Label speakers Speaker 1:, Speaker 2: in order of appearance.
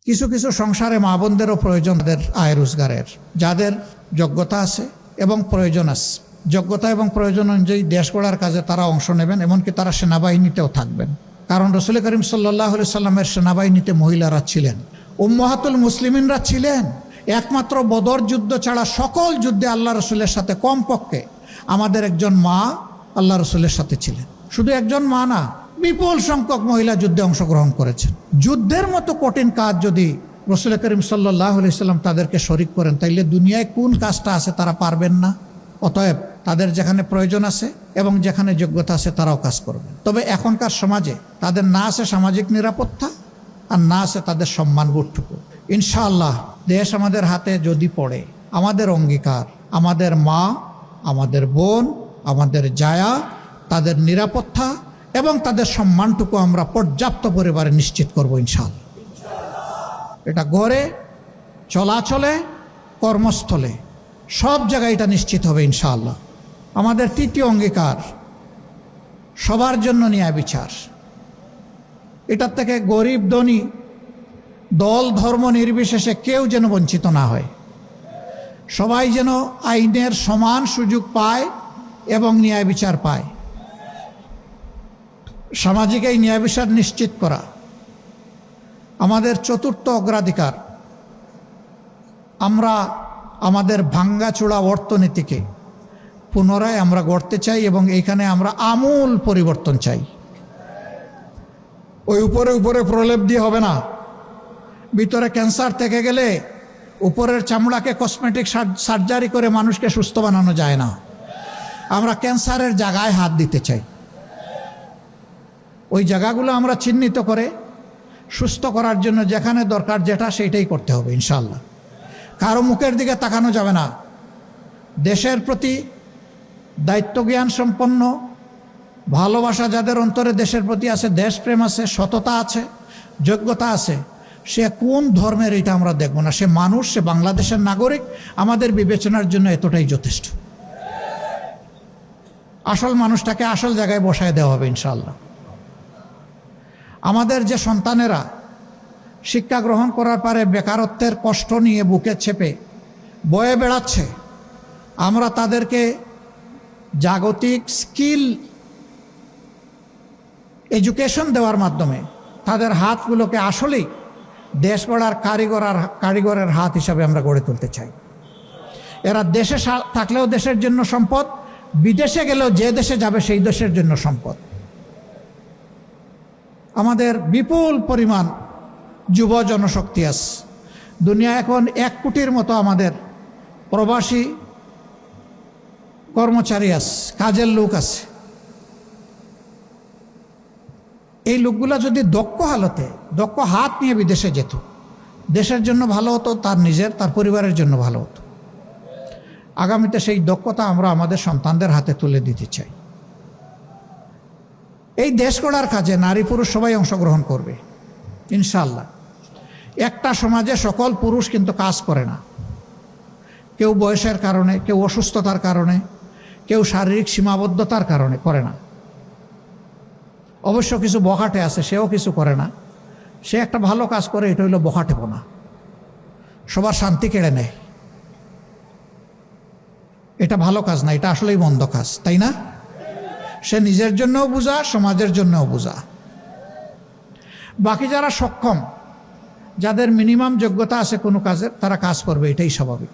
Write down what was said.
Speaker 1: কিছু কিছু সংসারে মা বোনদেরও প্রয়োজন, তাদের আয় রোজগারের, যাদের যোগ্যতা আছে এবং প্রয়োজন আছে। যোগ্যতা এবং প্রয়োজন অনুযায়ী দেশ গড়ার কাজে তারা অংশ নেবেন, এমনকি তারা সেনাবাহিনীতেও থাকবেন। কারণ রাসূল করিম সাল্লাল্লাহু আলাইহি সাল্লামের সেনাবাহিনীতে মহিলারা ছিলেন, উম্মাহাতুল মুসলিমিনরা ছিলেন। একমাত্র বদর যুদ্ধ ছাড়া সকল যুদ্ধে আল্লাহ রসুলের সাথে কমপক্ষে আমাদের একজন মা আল্লাহ রসুলের সাথে ছিলেন। শুধু একজন মা না, বিপুল সংখ্যক মহিলা যুদ্ধে অংশগ্রহণ করেছেন। যুদ্ধের মতো কঠিন কাজ যদি রাসূল করিম সাল্লাল্লাহু আলাইহি সাল্লাম তাদেরকে শরীক করেন, তাইলে দুনিয়ায় কোন কাজটা আছে তারা পারবেন না? অতএব তাদের যেখানে প্রয়োজন আছে এবং যেখানে যোগ্যতা আছে তারাও কাজ করবেন। তবে এখনকার সমাজে তাদের না আছে সামাজিক নিরাপত্তা, আর না আছে তাদের সম্মানবোধটুকু। ইনশাআল্লাহ দেশ আমাদের হাতে যদি পড়ে, আমাদের অঙ্গীকার আমাদের মা, আমাদের বোন, আমাদের জায়া, তাদের নিরাপত্তা এবং তাদের সম্মানটুকু আমরা পর্যাপ্ত পরিবারে নিশ্চিত করব ইনশাআল্লাহ। এটা ঘরে, চলাচলে, কর্মস্থলে, সব জায়গায় এটা নিশ্চিত হবে ইনশাআল্লাহ। আমাদের তৃতীয় অঙ্গীকার সবার জন্য ন্যায় বিচার। এটার থেকে গরিব ধনী, দল ধর্ম নির্বিশেষে কেউ যেন বঞ্চিত না হয়। সবাই যেন আইনের সমান সুযোগ পায় এবং ন্যায় বিচার পায়। সামাজিক এই ন্যায় বিচার নিশ্চিত করা আমাদের চতুর্থ অগ্রাধিকার। আমরা আমাদের ভাঙ্গাচোড়া অর্থনীতিকে পুনরায় আমরা গড়তে চাই এবং এইখানে আমরা আমূল পরিবর্তন চাই। ওই উপরে উপরে প্রলেপ দিয়ে হবে না। ভিতরে ক্যান্সার থেকে গেলে উপরের চামড়াকে কসমেটিক সার্জারি করে মানুষকে সুস্থ বানানো যায় না। আমরা ক্যান্সারের জায়গায় হাত দিতে চাই। ওই জায়গাগুলো আমরা চিহ্নিত করে সুস্থ করার জন্য যেখানে দরকার যেটা সেইটাই করতে হবে ইনশাআল্লাহ। কারো মুখের দিকে তাকানো যাবে না। দেশের প্রতি দায়িত্বজ্ঞান সম্পন্ন, ভালোবাসা যাদের অন্তরে দেশের প্রতি আছে, দেশপ্রেম আছে, সততা আছে, যোগ্যতা আছে, সে কোন ধর্মের এটা আমরা দেখব না। সে মানুষ, সে বাংলাদেশের নাগরিক, আমাদের বিবেচনার জন্য এতটাই যথেষ্ট। আসল মানুষটাকে আসল জায়গায় বসায় দেওয়া হবে ইনশাআল্লাহ। আমাদের যে সন্তানেরা শিক্ষা গ্রহণ করার পরে বেকারত্বের কষ্ট নিয়ে বুকে চেপে বয়ে বেড়াচ্ছে, আমরা তাদেরকে জাগতিক স্কিল এডুকেশন দেওয়ার মাধ্যমে তাদের হাতগুলোকে আসলেই দেশ গড়ার কারিগরের হাত হিসাবে আমরা গড়ে তুলতে চাই। এরা দেশে থাকলেও দেশের জন্য সম্পদ, বিদেশে গেলেও যে দেশে যাবে সেই দেশের জন্য সম্পদ। আমাদের বিপুল পরিমাণ যুব জনশক্তি আছে। দুনিয়া এখন 1 কোটির মতো আমাদের প্রবাসী কর্মচারী আছে, কাজের লোক আছে। এই লোকগুলা যদি দক্ষ হালতে, দক্ষ হাত নিয়ে বিদেশে যেত, দেশের জন্য ভালো হতো, তার নিজের, তার পরিবারের জন্য ভালো হতো। আগামীতে সেই দক্ষতা আমরা আমাদের সন্তানদের হাতে তুলে দিতে চাই। এই দেশ গড়ার কাজে নারী পুরুষ সবাই অংশগ্রহণ করবে ইনশাআল্লাহ। একটা সমাজে সকল পুরুষ কিন্তু কাজ করে না। কেউ বয়সের কারণে, কেউ অসুস্থতার কারণে, কেউ শারীরিক সীমাবদ্ধতার কারণে করে না। অবশ্য কিছু বখাটে আছে, সেও কিছু করে না। সে একটা ভালো কাজ করে, এটা হইল বখাটেপনা। সবার শান্তি কেড়ে নেয়, এটা ভালো কাজ না, এটা আসলেই মন্দ কাজ, তাই না? সে নিজের জন্যও বোঝা, সমাজের জন্যও বোঝা। বাকি যারা সক্ষম, যাদের মিনিমাম যোগ্যতা আছে কোনো কাজের, তারা কাজ করবে, এটাই স্বাভাবিক।